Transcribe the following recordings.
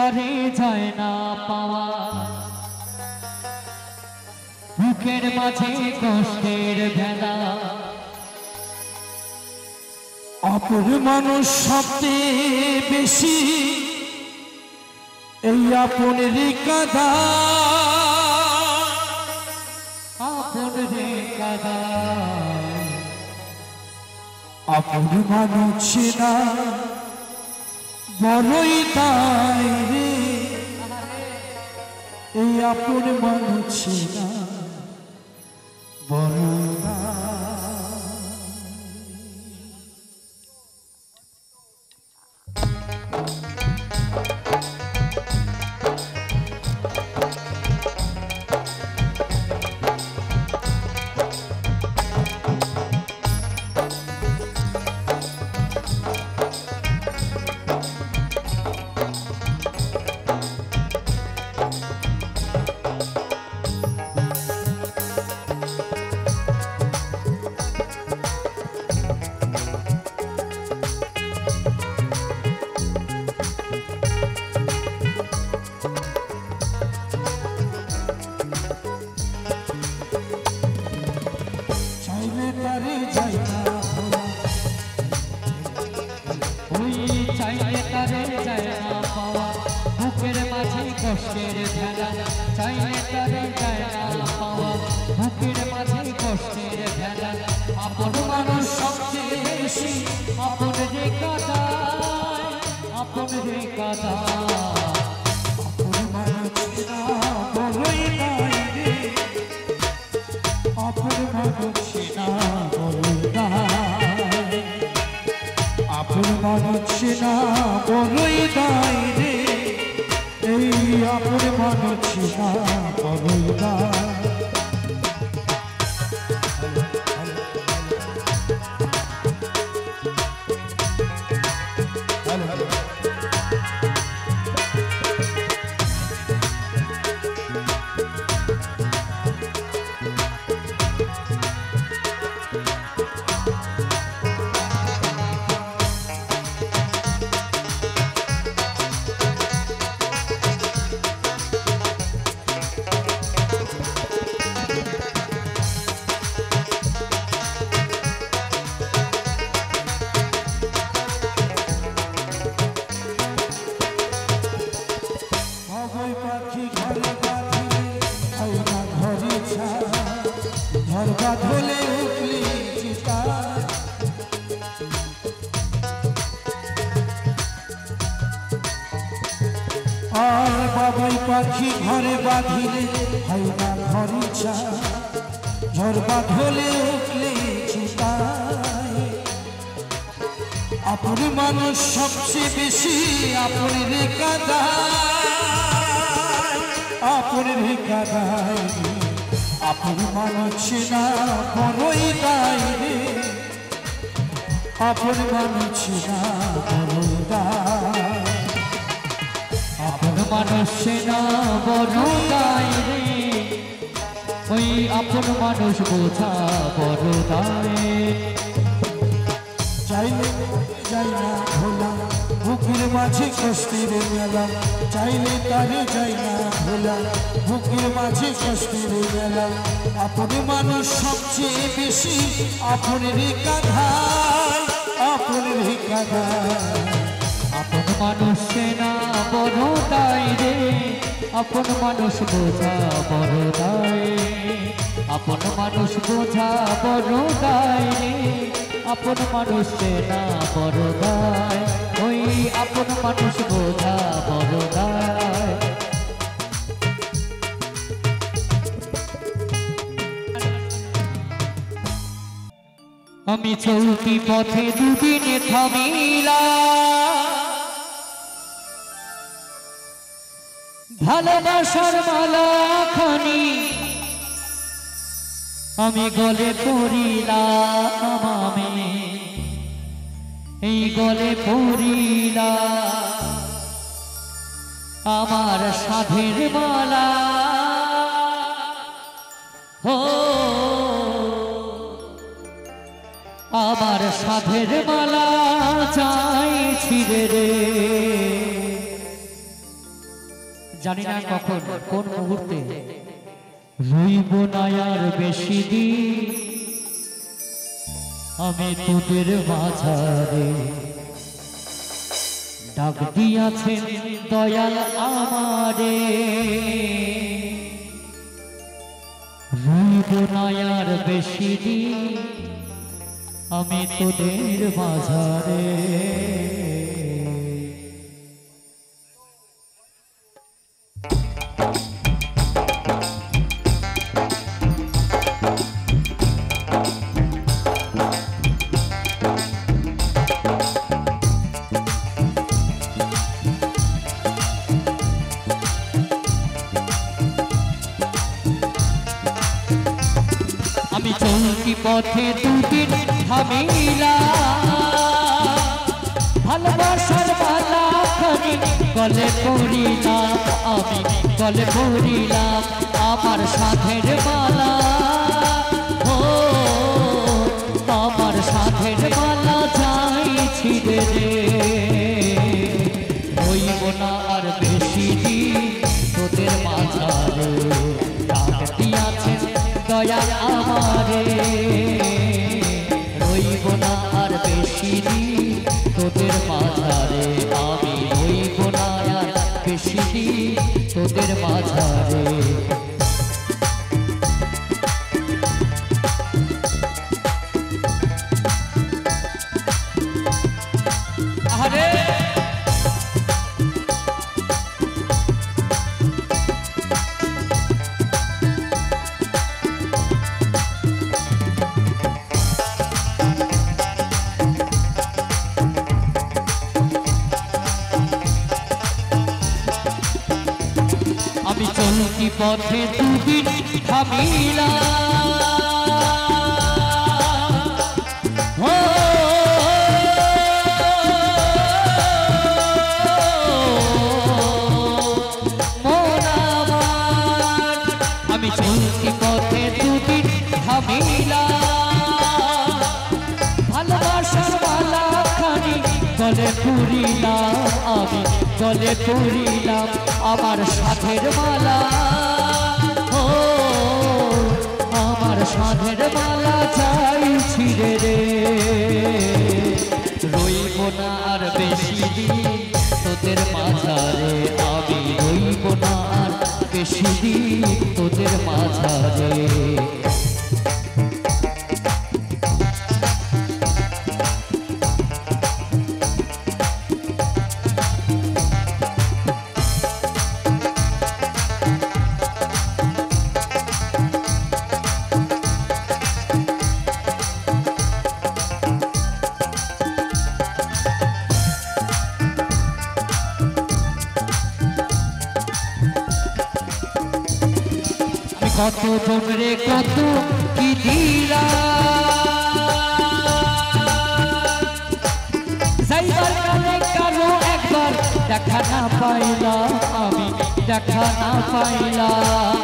তারে যায় না পাওয়া বুকের মাঝে কষ্টের ভেলা অপর মানুষ সবচেয়ে বেশি এই আপনের কাদা আপনের কাদা আপন মানুষ না বড়ই তাই রে এই আপন মানুষ না বড় না কষ্টের ভেলা চাইলে তারে যায় না পাওয়া বুকের মাঝে কষ্টের ভেলা আপন মানুষ সবচেয়ে বেশি আপন রে কাদায় আপন রে কাদায় আপন মানুষ না বড়ই তাই রে আপন মানুষ না বড়ই তাই আপন মানুষ না বড়ই তাই রে এই আপন মানুষ না বড়ই তাই ধলে উঠলি চিতা আর বাবাই পাখি ঘরে বাঁধিলে হয় না ঘরে চা ঝরবা ধলে উঠলি চিতা আপন মানুষ সবচেয়ে বেশি আপন রে কাদায় আপন রে কাদায় আপন মানুষ না বড়ই তাই রে আপন মানুষ না বড়ই তাই আপন মানুষ না বড় তাই রে ওই আপন মানুষ বোঝা বড় তাই চাইলে যাই না ভোলা বুকের মাঝে কষ্টের মেলা চাইলে তারে যাই না ভোলা বুকের মাঝে কষ্টের মেলা আপন মানুষ সবচেয়ে বেশি আপন রে কাঁধায় আপন রে কাঁধায় আপন মানুষ না বড় তাই রে আপন মানুষ বোঝা বড় তাই আপন মানুষ বোঝা বড় তাই রে আপন মানুষ না বড় তাই ওই আপন মানুষ বোঝা বড় তাই আমি চলতি পথে দুদিনে থামিলা ভালোবাসার মালা খানি আমি গলে পড়িলাম আমি এই গলে পড়িলাম আমার সাধের মালা ও আমার সাধের মালা চাই ছিড়ে রে জানি না কখন কোন মুহূর্তে রইব না আর বেশি দিন আমি তোদের মাঝারে। ডাক দিয়াছেন দয়াল আমারে, রইব না আর বেশি দিন আমি তোদের মাঝারে। আমি চলতি পথে দুদিন থামিলাম, ভালোবাসার মালা খানি গলে পড়িলাম, আমি গলে পড়িলাম আমার সাথের মালা। ও আমার সাথের মালা যাই ছিঁড়ে রে, রইব না আর বেশি দিন তোদের মাঝারে। ডাক দিয়াছেন দয়াল আমারে, রইব না আর বেশি দিন তোদের মাঝারে। আমি রইব না আর বেশি দিন তোদের মাঝারে। আরে আমি চলতি পথে দুদিন থামিলাম, ও মন আমার। আমি চলতি পথে দুদিন থামিলাম, ভালোবাসার মালা খানি গলে পুরিলাম, আমি গলে পুরিলাম আমার সাথের মালা। ও আমার সাথের মালা চাই ছিঁড়ে রে, রইব না আর বেশি দিন তোদের মাঝারে। আমি রইব না আর বেশি দিন তোদের মাঝারে। কত জনরে কত কি দিলাম, যাইবার কালে কারো একবার দেখা না পাইলাম, আমি দেখা না পাইলাম।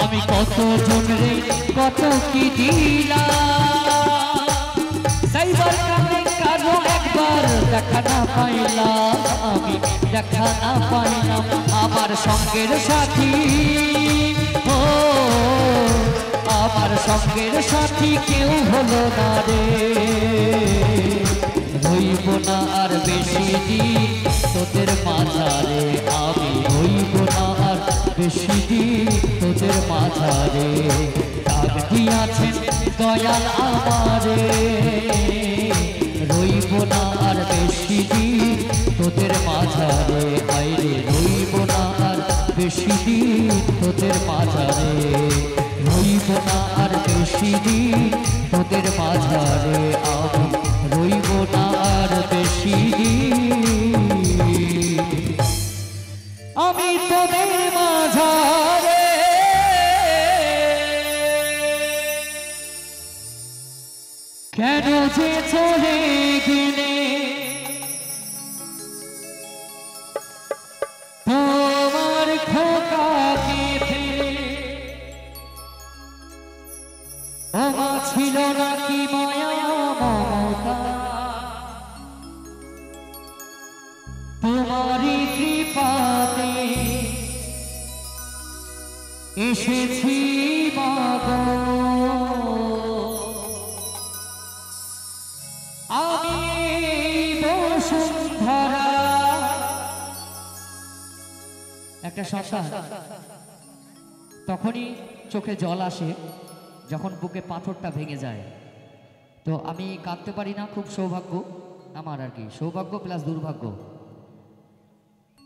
আমি কত জনরে কত কি দিলাম, যাইবার কালে কারো একবার দেখা না পাইলাম, আমি দেখা না পাইলাম আমার সঙ্গের সাথী। ও আমার সঙ্গের সাথী কেউ হলো না রে, রইব না আর বেশি দিন তোদের মাঝারে। আমি রইব না আর বেশি দিন তোদের মাঝারে। ডাক দিয়াছেন দয়াল আমারে, রইব না আর বেশি দিন তোদের মাঝারে। আইরে রইব না আর বেশি দিন তোদের মাঝারে, রইব না আর বেশি দিন তোদের মাঝারে। আমি রইব না আর বেশি দিন আমি তোদের মাঝারে। কেন যে চলে গেলে তোমার খোকাকে ফেলে, ওমা ছিল নাকি মায়া মমতা, তোমারি কৃপাতে এসেছি মাগো, আমি বসুন্ধরা। একটা সন্তান তখনই চোখে জল আসে যখন বুকে পাথরটা ভেঙে যায়। তো আমি কাঁদতে পারি না, খুব সৌভাগ্য আমার আর কি, সৌভাগ্য প্লাস দুর্ভাগ্য।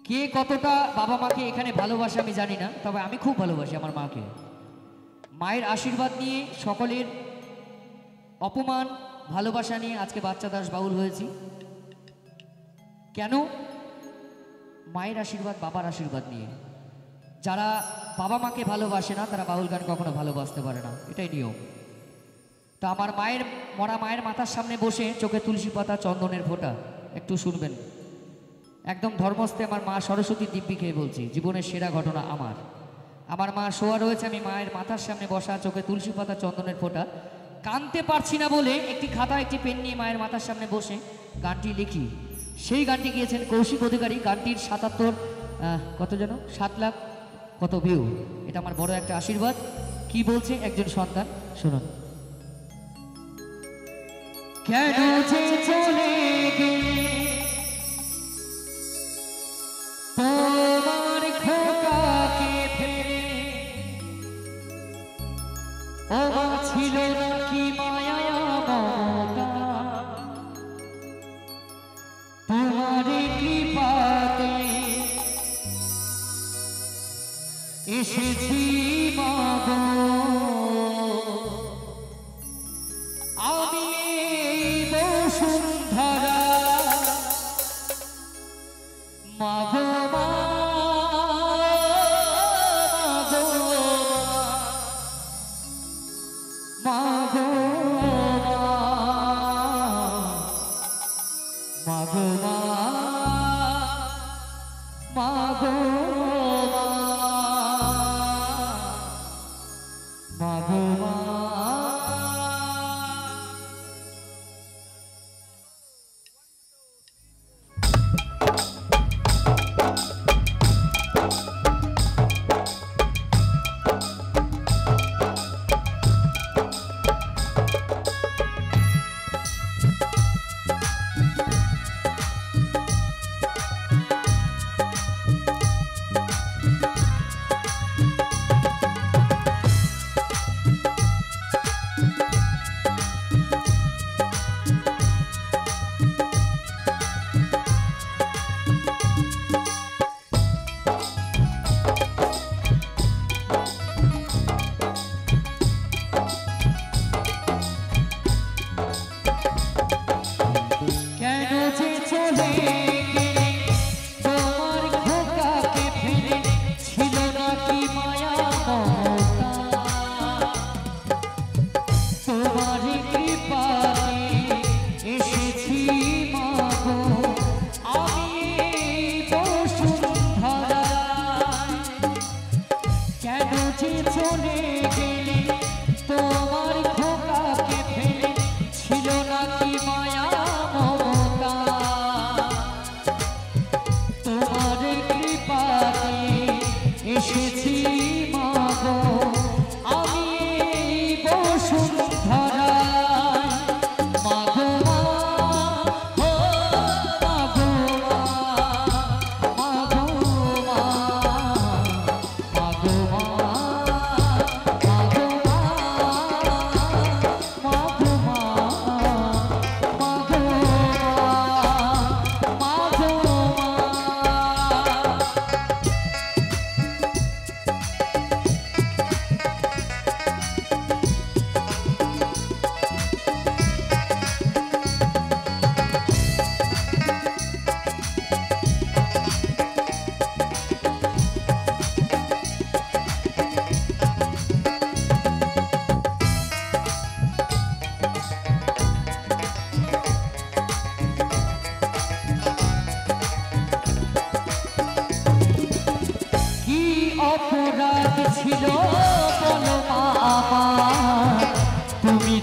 কে কতটা বাবা মাকে এখানে ভালোবাসে আমি জানি না, তবে আমি খুব ভালোবাসি আমার মাকে। মায়ের আশীর্বাদ নিয়ে, সকলের অপমান ভালোবাসা নিয়ে আজকে বাচ্চা দাস বাউল হয়েছি। কেন? মায়ের আশীর্বাদ, বাবার আশীর্বাদ নিয়ে। যারা বাবা মাকে ভালোবাসে না তারা বাউল গান কখনো ভালোবাসতে পারে না, এটাই নিয়ম। তা আমার মায়ের মরা মায়ের মাথার সামনে বসে চোখে তুলসী পাতা, চন্দনের ফোঁটা একটু শুনবেন। একদম ধর্মস্থে আমার মা সরস্বতী দিব্যি খেয়ে বলছি, জীবনের সেরা ঘটনা আমার। আমার মা শোয়া রয়েছে, আমি মায়ের মাথার সামনে বসা, চোখে তুলসী পাতা, চন্দনের ফোঁটা। কাঁদতে পারছি না বলে একটি খাতা, একটি পেন নিয়ে মায়ের মাথার সামনে বসে গানটি লিখি। সেই গানটি গিয়েছেন কৌশিক অধিকারী। গানটির 7 লাখ কত ভিউ। এটা আমার বড় একটা আশীর্বাদ। কি বলছে একজন সন্তান, শুনুন। কেন যে চলে গেলে তোমার খোকাকে ফেলে, ও ছিল নাকি মায়া মমতা, তোমার কৃপাতে এসেছি মাগো, আমি বসুন্ধরা। মাগো মা, মাগো মা, মাগো মা, মাগো মা, মাগো মা।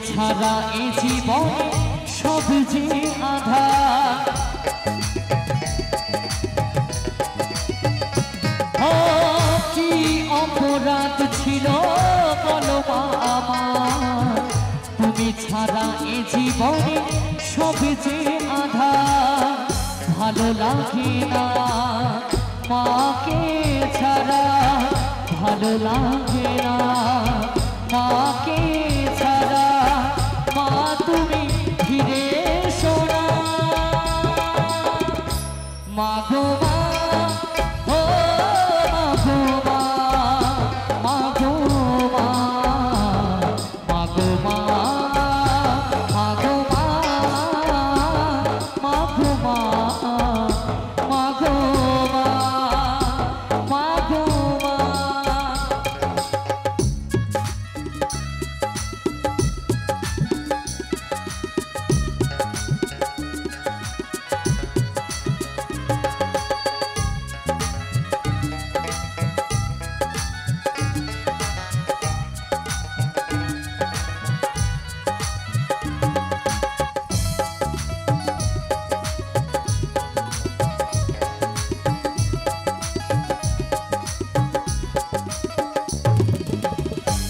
ছাড়া এ জীবন সব যে আধার, জীবনে সবে যে আধার ভালো লাগে না মাকে ছাড়া ভালো লাগে না মাকে ছাড়া মা তুমি ফিরে সোনা মা গো মা ও মা গো মা মা গো মা মা গো মা মা গো মা মা গো মা মা গো মা মা গো মা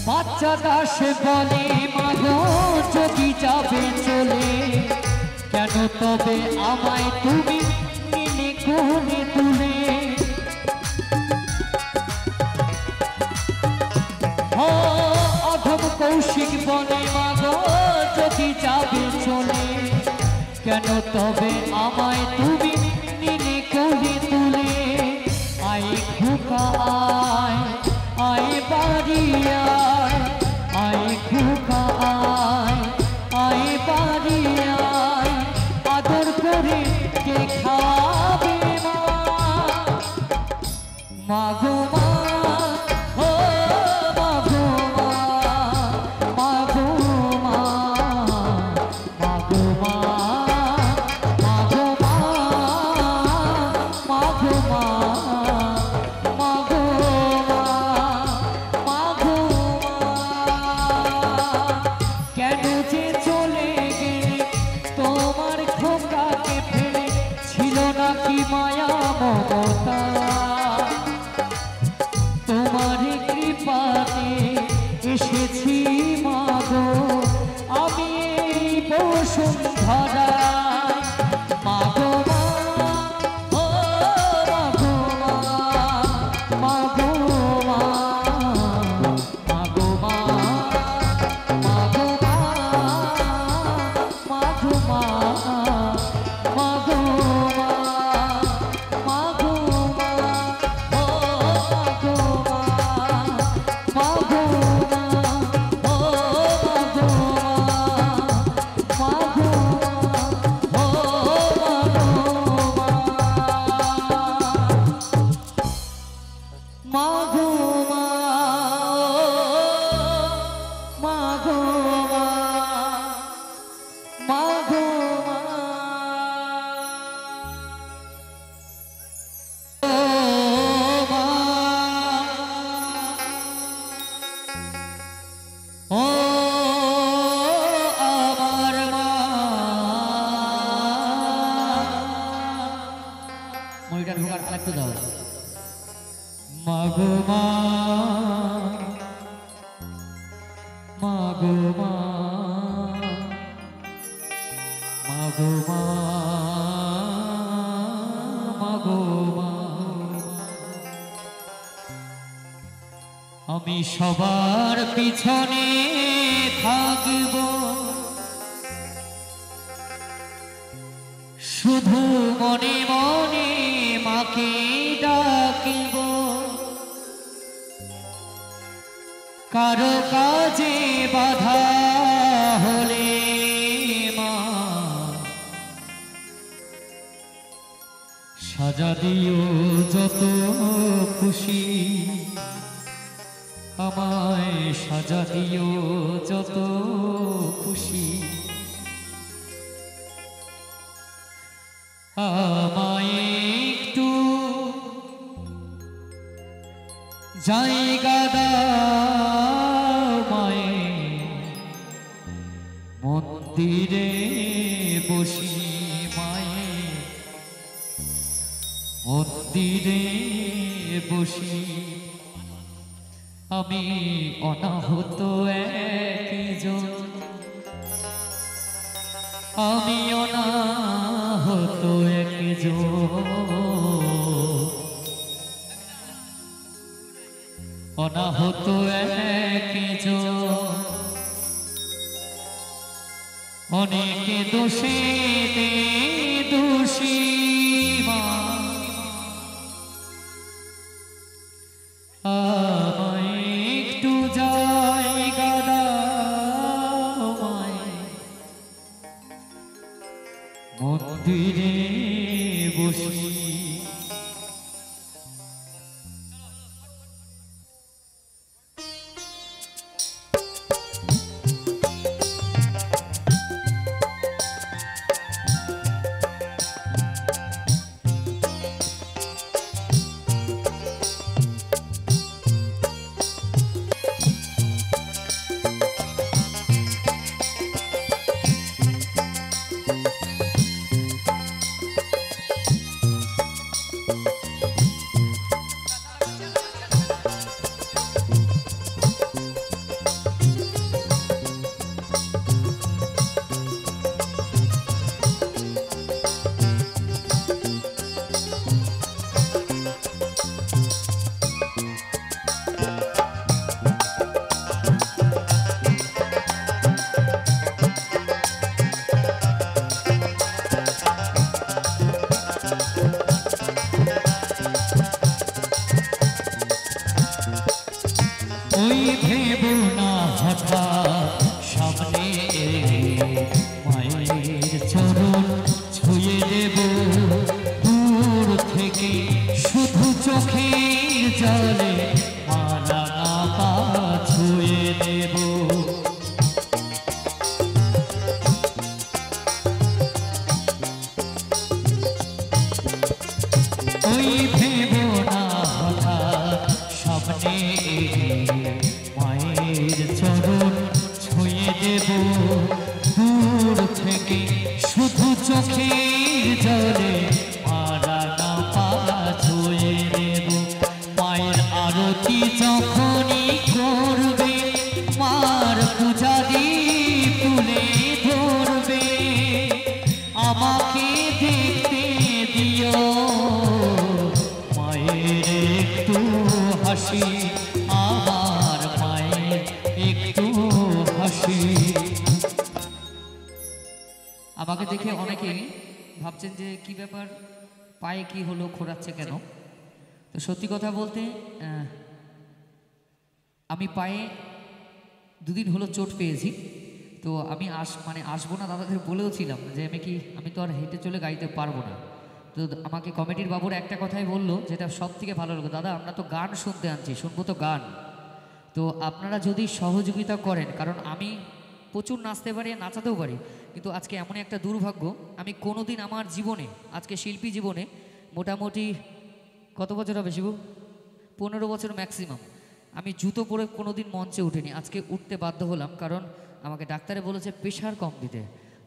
বাচ্চা দাস বলে মাগো যদি যাবে চলে কেন তবে আমায় তুমি নিলে কোলে তুলে ও অধম কৌশিক বলে মাগো যদি যাবে চলে কেন তবে আমায় তুমি নিলে কোলে তুলে আয় খোকা আয় আয় বাড়ি আয় আয় খোকা আয় আয় বাড়ি আয় আদর করে কে খাবে মা গো মা ও মা গো মা মা গো মা মা গো মা মা গো মা মা গো মা মা গো মা মা গো কেন যে চলে গেলে তোমার খোকাকে ফেলে ছিল নাকি মায়া মমতা তোমার কৃপাতে এসেছি মাগো আমি এই বসুন্ধরায় মাগো মা ও মাগো মা মাগো মা মাগো মা মাগো মা মাগো মা মাগো মা মাগো মা ও মাগো মা মাগো মা ও মাগো মা মাগো মা ও মাগো মা মাগো মা মাগো মা ও আমার মা মনিটার ভোগার আরেকটু দাও মাগো মা মাগো মা মাগো মা মাগো মা আমি সবার পিছনে থাকব শুধু মনে মনে মাকে ডাকিব কারো কাজে বাধা হলে মা সাজা দিও যত খুশি আমায় সাজা দিও যত খুশি আমায় একটু জায়গা দাও মায়ে মন্দিরে বসি মায়ে মন্দিরে বসি আমি অনাহত একজন আমিও না হতো একজন, অনাহত একজন, অনেকে দোষে দোষী মা, আমায় একটু জায়গা দাও মায়, মন্দিরে বসি। ওই ভেব না হঠাৎ সামনে মায়ের চরণ ছুঁয়ে দেব, দূর থেকে শুধু চোখের জলে মালা পা ছুঁয়ে দেব। ওই ভেব না হঠাৎ সামনে মায়ের চরণ ছুঁয়ে দেব, দূর থেকে শুধু চোখের জলে মারা না পা ছুঁয়ে দেব। মায়ের আরতি যখনই করবে, মার পূজা দীপ তুলে ধরবে, আমাকে দেখতে দিও মায়ের একটু হাসি, আমার মায়ের একটু হাসি। আমাকে দেখে অনেকেই ভাবছেন যে কি ব্যাপার, পায়ে কি হলো, খোঁড়াচ্ছে কেন? তো সত্যি কথা বলতে আমি পায়ে দুদিন হলো চোট পেয়েছি। তো আমি আসবো না, দাদাদের বলেও ছিলাম যে আমি তো আর হেঁটে চলে গাইতে পারবো না। তো আমাকে কমিটির বাবুর একটা কথাই বললো, যেটা সব থেকে ভালো লাগলো, দাদা আমরা তো গান শুনতে আনছি, শুনবো তো গান, তো আপনারা যদি সহযোগিতা করেন, কারণ আমি প্রচুর নাচতে পারি, নাচাতেও পারি, কিন্তু আজকে এমন একটা দুর্ভাগ্য, আমি কোনো দিন আমার জীবনে, আজকে শিল্পী জীবনে মোটামুটি কত বছর হবে শিবু, 15 বছর ম্যাক্সিমাম, আমি জুতো পরে কোনো দিন মঞ্চে উঠিনি। আজকে উঠতে বাধ্য হলাম, কারণ আমাকে ডাক্তারে বলেছে প্রেশার কম দিতে।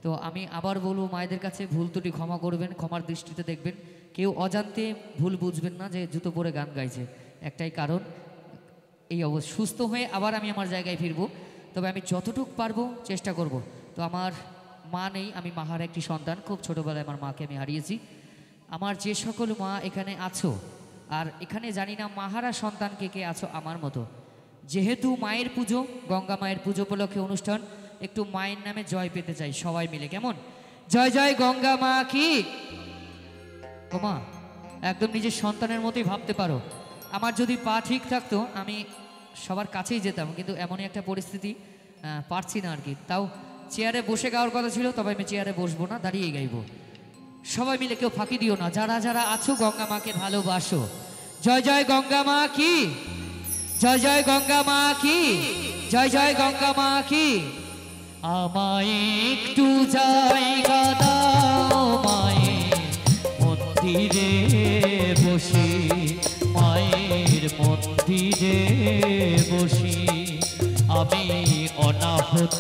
তো আমি আবার বলবো মায়েদের কাছে, ভুল ত্রুটি ক্ষমা করবেন, ক্ষমার দৃষ্টিতে দেখবেন, কেউ অজান্তে ভুল বুঝবেন না যে জুতো পরে গান গাইছে। একটাই কারণ, এই অবস্থা সুস্থ হয়ে আবার আমি আমার জায়গায় ফিরবো, তবে আমি যতটুকু পারবো চেষ্টা করব। তো আমার মা নেই, আমি মাহার একটি সন্তান, খুব ছোটোবেলায় আমার মাকে আমি হারিয়েছি। আমার যে সকল মা এখানে আছো, আর এখানে জানি না মাহারা সন্তান কে কে আছো আমার মতো, যেহেতু মায়ের পুজো, গঙ্গা মায়ের পুজো উপলক্ষে অনুষ্ঠান, একটু মায়ের নামে জয় পেতে চাই সবাই মিলে, কেমন? জয় জয় গঙ্গা মা কি। ও মা, একদম নিজের সন্তানের মতোই ভাবতে পারো। আমার যদি পা ঠিক থাকতো আমি সবার কাছেই যেতাম, কিন্তু এমনই একটা পরিস্থিতি, পারছি না আর কি। তাও চেয়ারে বসে গাওয়ার কথা ছিল, তবে আমি চেয়ারে বসবো না, দাঁড়িয়ে গাইবো। সবাই মিলে কেউ ফাঁকি দিও না, যারা যারা আছো গঙ্গা মাকে ভালোবাসো। জয় জয় গঙ্গা মা কি, জয় জয় গঙ্গা মা কি, জয় জয় গঙ্গা মা কি। আমায় একটু জায়গা দাও মায়ের মন্দিরে বসি, মায়ের মন্দিরে বসি, আমি অনাহত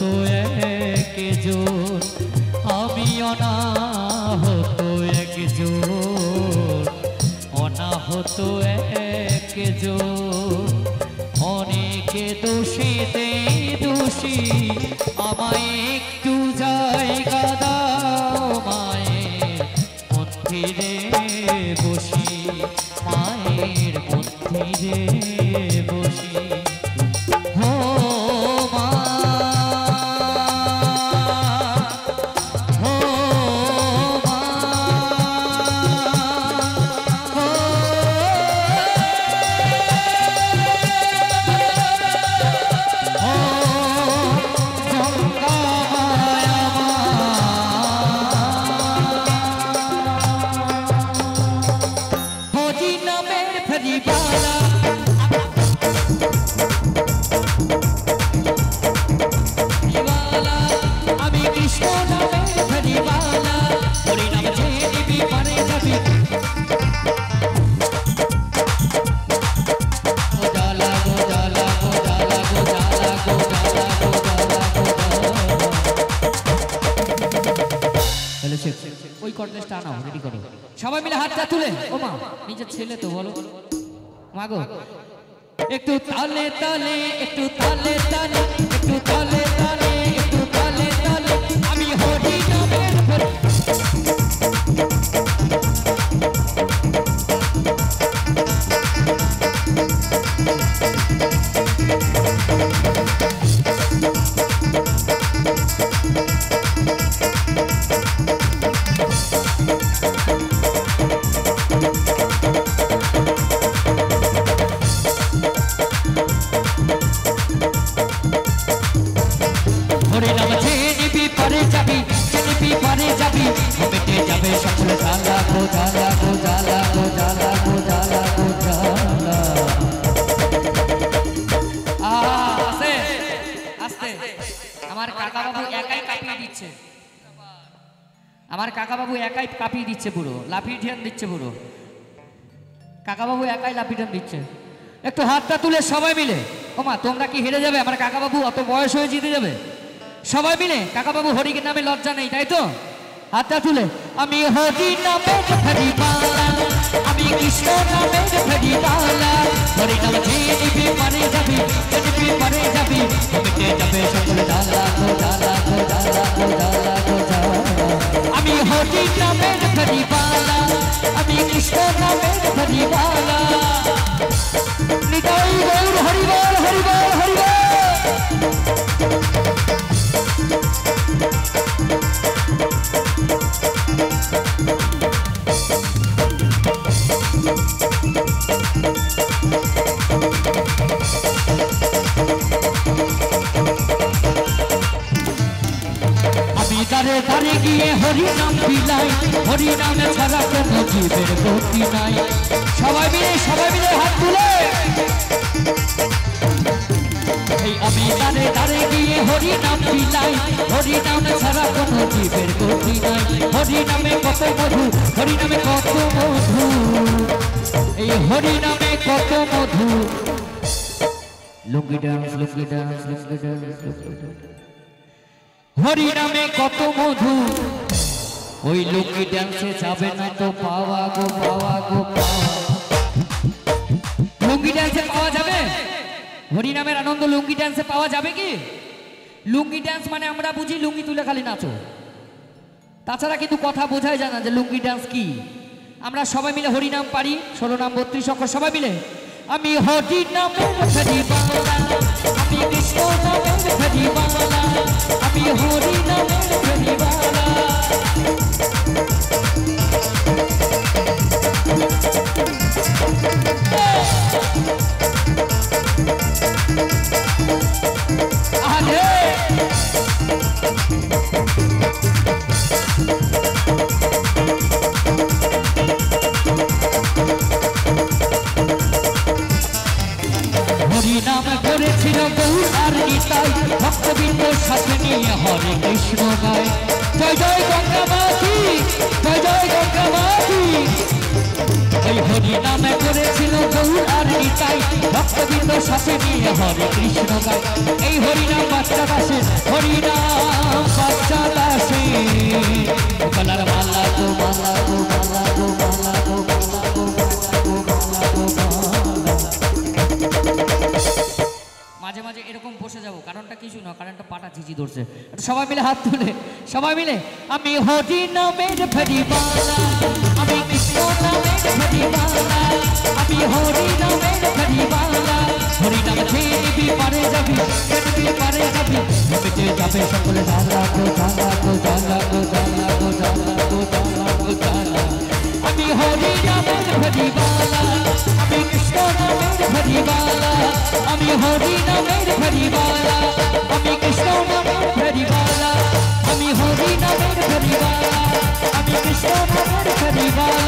একজন, আমি অনাহত একজন, অনাহত একজন, অনেকে দোষীতে দোষী, আমায় একটু জায়গা দাও গডরেজটা আনাও, রেডি করো সবাই মিলে হাতটা তুলে। ও মা নিজের ছেলে তো বলো মাগো, একটু তালে তালে একটু তালে তালে একটু তালে তালে একটু তালে তালে আমি হরি নামের আমার কাকা বাবু একাই কাঁপিয়ে দিচ্ছে, পুরো লাফিয়ে ঢিয়ান দিচ্ছে, পুরো কাকা বাবু একাই লাফিয়ে ঢিয়ান দিচ্ছে। একটু হাতটা তুলে সবাই মিলে। ওমা তোমরা কি হেরে যাবে? আমার কাকা বাবু অত বয়স হয়ে জিতে যাবে। সবাই মিলে কাকা বাবু হরির নামে লজ্জা নেই, তাই তো? হাতটা তুলে আমি হরি নামে ফেরিওয়ালা, আমি কৃষ্ণ নামে ফেরিওয়ালা, হরি নাম জিনিবি পারে যাবি, জিনিবি পারে যাবি, মিটে যাবে সকল জ্বালা গো জ্বালা গো জ্বালা গো জ্বালা গো জ্বালা। আমি হরি নামে ফেরিওয়ালা, আমি কৃষ্ণ নামে ফেরিওয়ালা, নিতাই গৌর হরি বল হরি বল হরি বল। দারে দারে গিয়ে হরি নাম বিলাই, হরি নামে ছাড়া কোনো জীবের গতি নাই। সবাই মিলে হাত তুলে এই আমি দারে দারে গিয়ে হরি নাম বিলাই, হরি নামে ছাড়া কোনো জীবের গতি নাই। হরি নামে কত মধু, হরি নামে কত মধু, এই হরি নামে কত মধু। লুঙ্গি ডান্স লুঙ্গি ডান্স লুঙ্গি ডান্স লুঙ্গি ডান্স, হরি নামে কত মধু। ওই লুঙ্গি ডান্সে যাবে না তো পাওয়া গো পাওয়া গো পাওয়া। লুঙ্গি ডান্সে পাওয়া যাবে? হরি নামের আনন্দ লুঙ্গি ডান্সে পাওয়া যাবে কি? লুঙ্গি ডান্স মানে আমরা বুঝি লুঙ্গি তুলে খালি নাচো, তাছাড়া কিন্তু কথা বোঝাই যায় না যে লুঙ্গি ডান্স কি। আমরা সবাই মিলে হরি নাম পারি, 16 নাম 32 অক্ষর সবাই মিলে। আমি হরি নামে ফেরিওয়ালা, আমি কৃষ্ণ নামে ফেরিওয়ালা, আমি হরি নামে ফেরিওয়ালা। আরে হরি নাম করেছিল গৌর আর নিতাই, ভক্তবৃন্দ সাথে নিয়ে হরে কৃষ্ণ গায়। জয় জয় গঙ্গা মাতি, জয় জয় গঙ্গা মাতি। এই হরি নামে করেছিল গৌর আর নিতাই, ভক্তবৃন্দ সাথে নিয়ে হরে কৃষ্ণ গায়। এই হরি নাম বাচ্চা দাসে, হরি নাম বাচ্চা দাসে, গলার মালা গো মালা গো মালা গো মালা গো মালা গো মালা গো মালা। মাঝে মাঝে এরকম বসে যাবো, কারণটা কিছু না, কারণটা পাটা ঝিঝি ধরছে। সবাই মিলে হাত তুলে সবাই মিলে। আমি হরি নামের ফেরিওয়ালা, আমি কৃষ্ণ নামের ফেরিওয়ালা, আমি হরি নামের ফেরিওয়ালা, হরি নাম জিনিবি পারে যাবি, জিনিবি পারে যাবি, মিটে যাবে সকল জ্বালা গো জ্বালা গো জ্বালা গো জ্বালা গো জ্বালা গো জ্বালা গো জ্বালা। আমি হরি নামের ফেরিওয়ালা, আমি কৃষ্ণ নামের ফেরিওয়ালা, আমি হরি নামের ফেরিওয়ালা, আমি কৃষ্ণ নামের ফেরিওয়ালা, আমি হরি নামের ফেরিওয়ালা, আমি কৃষ্ণ নামের ফেরিওয়ালা।